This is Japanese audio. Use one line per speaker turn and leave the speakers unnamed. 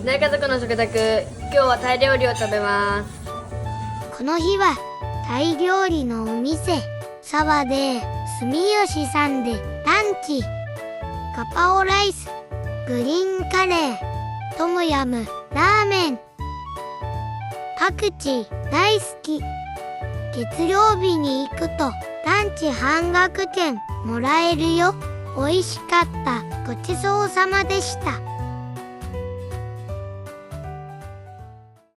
大家族の食卓、今日はタイ料理を食べます。
この日はタイ料理のお店沢で住吉さんでランチ。ガパオライス、グリーンカレー、トムヤム、ラーメン。パクチー大好き。月曜日に行くとランチ半額券もらえるよ。美味しかった。ごちそうさまでした。